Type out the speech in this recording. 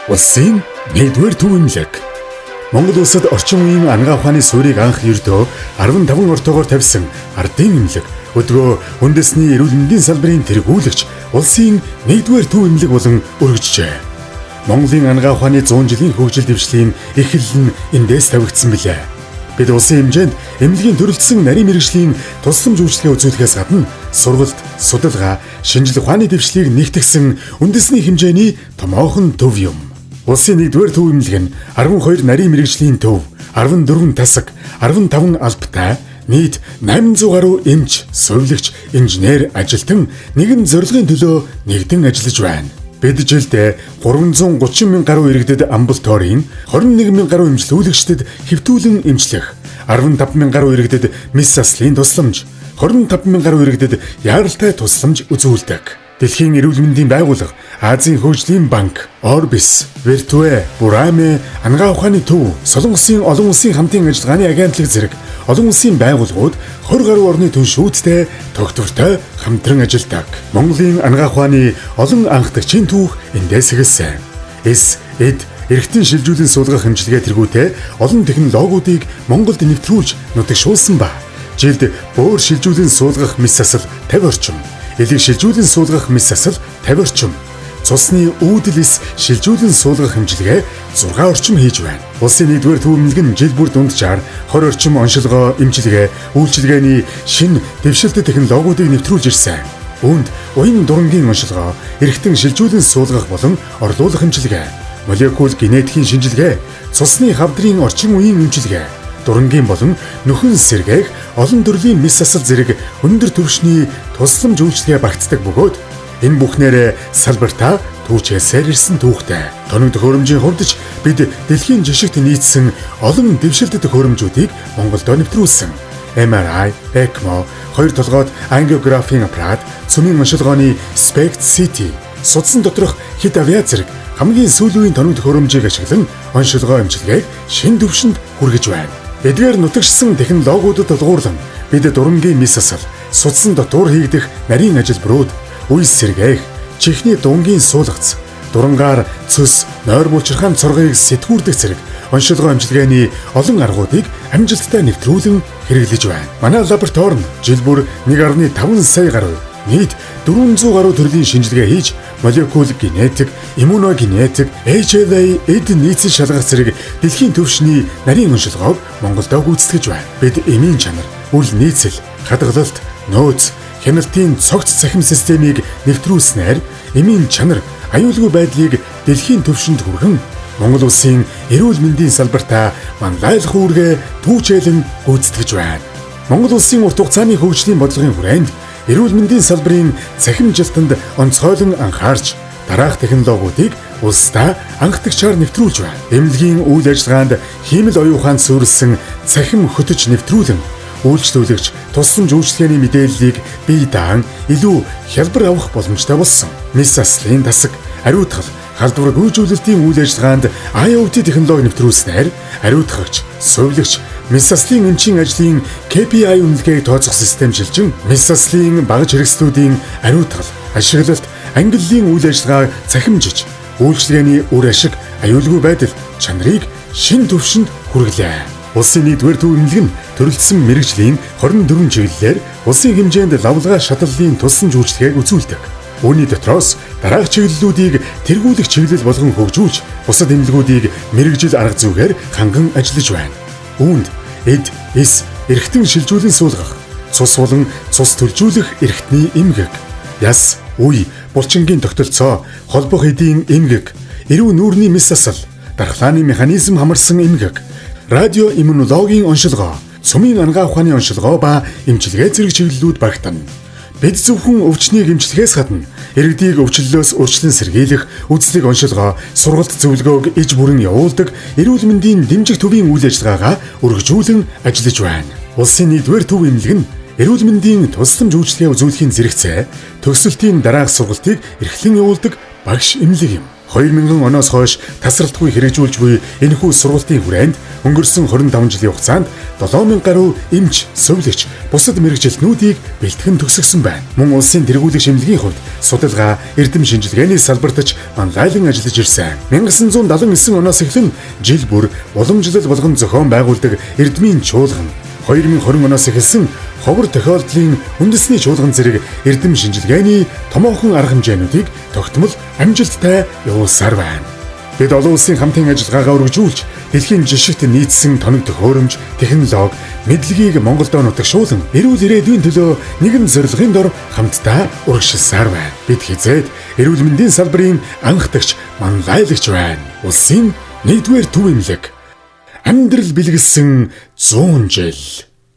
Улсын 1-р төв эмнэлэг. Монгол улсад орчин үеийн ангаа ухааны суурийг анх ердөө 15 ортоогоор тавьсан ардын эмнэлэг өдгөө үндэсний эрүүл мэндийн салбарын тэргүүлэгч улсын 1-р төв эмнэлэг болон өргөжжээ. Монголын ангаа ухааны 100 жилийн хөгжил дэвшлийн эхлэл нь эндээс тавигдсан билээ. Бид улсын хэмжээнд эмнэлгийн төрөлдсөн нарийн мэргэжлийн тусламж үйлчилгээ үзүүлэхээс гадна сургалт, судалгаа, шинжлэх ухааны дэвшлийг нэгтгэсэн үндэсний хэмжээний томоохон төв юм. Улсын 1-р төв эмнэлэг нь 12 нарийн мэргэжлийн төв, 14 тасаг, 15 албатай, нийт 800 гаруй эмч, сувилагч, инженер ажилтан нэгэн зорилгын төлөө нэгдэн ажиллаж байна. Бид жилдээ 330 мянга гаруй иргэдэд амбулаторийн, 21 мянга гаруй эмчлүүлэгчдэд хэвтүүлэн эмчлэх, 15 мянга гаруй иргэдэд мэс заслын тусламж, 25 мянга гаруй иргэдэд яаралтай тусламж үзүүлдэг. Дэлхийн эрүүл мэндийн байгууллага, Азийн хөгжлийн банк, Орбис, Виртуэ, Бураме, ангаа ухааны төв, Солонгосын олон улсын хамтын ажиллагааны агентлаг зэрэг олон улсын байгууллагууд 20 гаруй орны түншүүдтэй тогтвортой хамтран ажилладаг. Монголын ангаа ухааны олон анхдагчийн түүх эндээс эхэлсэн. Эрэгтэн шилжүүлэн суулгах хэмжлэгээ тэргүүтээ олон технологиудыг Монголд нэвтрүүлж нутагшуулсан ба жилд бөөр шилжүүлэн суулгах мэс засал 50 орчим, элэг шилжүүлэн суулгах мэс засал 50 орчим, цусны үүдэлс шилжүүлэн суулгах хэмжлэгээ 6 орчим хийж байна. Улсын 1-р төв эмнэлэг нь жил бүр дунджаар 20 орчим оншилгоо, эмчилгээ, үйлчилгээний шинэ дэвшилтэт технологиудыг нэвтрүүлж ирсэн. Үүнд уян дурангийн оншилгоо, эрэгтэн шилжүүлэн суулгах болон орлуулах хэмжлэгээ, молекул генетикийн шинжилгээ, цусны хавдрын орчин үеийн эмчилгээ, дурангийн болон нөхөн сэргээх олон төрлийн мэс засал зэрэг өндөр түвшний тусламж үйлчилгээ багтдаг бөгөөд энэ бүхнээрээ салбартаа түүчээсээр ирсэн түүхтэй. Тоног төхөөрөмжийн хувьд ч бид дэлхийн жишгт нийцсэн олон дэвшилтэт төхөөрөмжүүдийг Монголдо нэвтрүүлсэн. MRI, ECMO, 2 толгойд ангиографийн аппарат, цөмийн оншилгооны SPECT-CT, судсан доторх хит авиа зэрэг хамгийн сүүлийн тоног төхөөрөмжийг ашиглан оншилгоо эмчилгээг шинэ түвшинд хүргэж байна. Эдгээр нутагшсан технологиудад тулгуурлан бид дурангийн мэс засал, судсан дотор хийгдэх нарийн ажилбарууд, үе сэргээх, чихний дунгийн суулгац, дурангаар цөс, нойр булчирхаан цоргыг сэтгүүрдэх зэрэг оншилгоо эмчилгээний олон аргуудыг амжилттай нэвтрүүлэн хэрэглэж байна. Манай лаборатори нь жил бүр 1.5 сая гаруй, нийт 400 гаруй төрлийн шинжилгээ хийж молекул генетик, иммуногенетик, HLA, эд нийцэл шалгах зэрэг дэлхийн түвшний нарийн оншилгоог Монголдо гүйцэтгэж байна. Бид эмийн чанар, үл нийцэл, хадгалалт, нөөц, хяналтын цогц цахим системийг нэвтрүүлснээр эмийн чанар, аюулгүй байдлыг дэлхийн түвшинд хүргэн Монгол улсын эрүүл мэндийн салбартаа манлайлах үүргээ түүчээлэн гүйцэтгэж байна. Монгол улсын урт хугацааны хөгжлийн бодлогын хүрээнд эрүүл мэндийн салбарын цахим жилтэнд онцгойлон анхаарч дараах технологиудыг улсдаа анхдагчаар нэвтрүүлж байна. Эмнэлгийн үйл ажиллагаанд хиймэл оюун ухаанд суурилсан цахим хөтөж нэвтрүүлэн үйлчлүүлэгч тусламж үйлчлэгээний мэдээллийг бие даан илүү хялбар авах боломжтой болсон. Мэс заслын тасаг, ариутгал, халдвар гүйцүүлэлтийн үйл ажиллагаанд IoT технологи нэвтрүүлснээр ариутгагч, сувилагч, мэс заслын эмчийн ажлын KPI үнэлгээг тооцох систем шилжин мэс заслын багаж хэрэгслүүдийн ариутгал, ашиглалт, ангиллын үйл ажиллагаа цахимжиж, үйлчлэгээний үр ашиг, аюулгүй байдал, чанарыг шинэ түвшинд хүргэлээ. Улсын 1-р төв эмнэлэг нь төрөлдсөн мэргэжлийн 24 чиглэлээр улсын хэмжээнд лавлгаа шатлалын тусламж үйлчлэгээг үзүүлдэг. Үүний дотроос дараах чиглэлүүдийг тэргүүлэх чиглэл болгон хөгжүүлж, бусад эмнэлгүүдийг мэргэжил арга зүйгээр ханган ажиллаж байна. Үүнд эрэгтэн шилжүүлэн суулгах, цус болон цус төлжүүлэх эрэгтний эмгэг, яс, үе, булчингийн тогтолцоо, холбох эдийн эмгэг, эрүү нүүрний мэс засал, дархлааны механизм хамарсан эмгэг, радио иммунологийн оншилгоо, цөмийн ангаа ухааны оншилгоо ба эмчилгээ зэрэг чиглэлүүд багтана. Бид зөвхөн өвчнийг эмчлэхээс гадна иргэдийг өвчлөлөөс урьдчилан сэргийлэх, үзлэг оншилгоо, сургалт зөвлөгөөг иж бүрэн явуулдаг эрүүл мэндийн дэмжих төвийн үйл ажиллагаагаа өргөжүүлэн ажиллаж байна. Улсын 1-р төв эмнэлэг нь эрүүл мэндийн тусламж үйлчилгээ үзүүлэхийн зэрэгцээ, төгсөлтийн дараах сургалтыг эрхлэн явуулдаг багш эмнэлэг юм. 2000 оноос хойш тасралтгүй хэрэгжүүлж буй энэхүү сургалтын хүрээнд өнгөрсөн 25 жилийн хугацаанд 7000 гаруй эмч, сувлагч, бусад мэрэгжилтнүүдийг бэлтгэн төгсгсөн байна. Мөн улсын тэргүүлэг шимлэгийн хувьд судалгаа, эрдэм шинжилгээний салбартч мангайлан ажиллаж ирсэн. 1979 оноос эхлэн жил бүр уламжлал болгон зохион байгуулдаг эрдмийн чуулган, 2020 оноос эхэлсэн ховор тохиолдлын үндэсний чуулган зэрэг эрдэм шинжилгээний томоохон арга хэмжээнүүдийг тогтмол амжилттай явуулсаар байна. Бид олон улсын хамтын ажиллагаагаа өргөжүүлж, дэлхийн жишгт нийцсэн тоног төхөөрөмж, технологи, мэдлэгийг Монголд нутагшуулан, эрүүл ирээдүйн төлөө нэгэн зорилгын дор хамтдаа урагшилсаар байна. Бид хизээд эрүүл мэндийн салбарын анхдагч, мангайлагч байна. Улсын 1-р төв эмнэлэг. Амьдрал бэлгэлсэн 100 жил.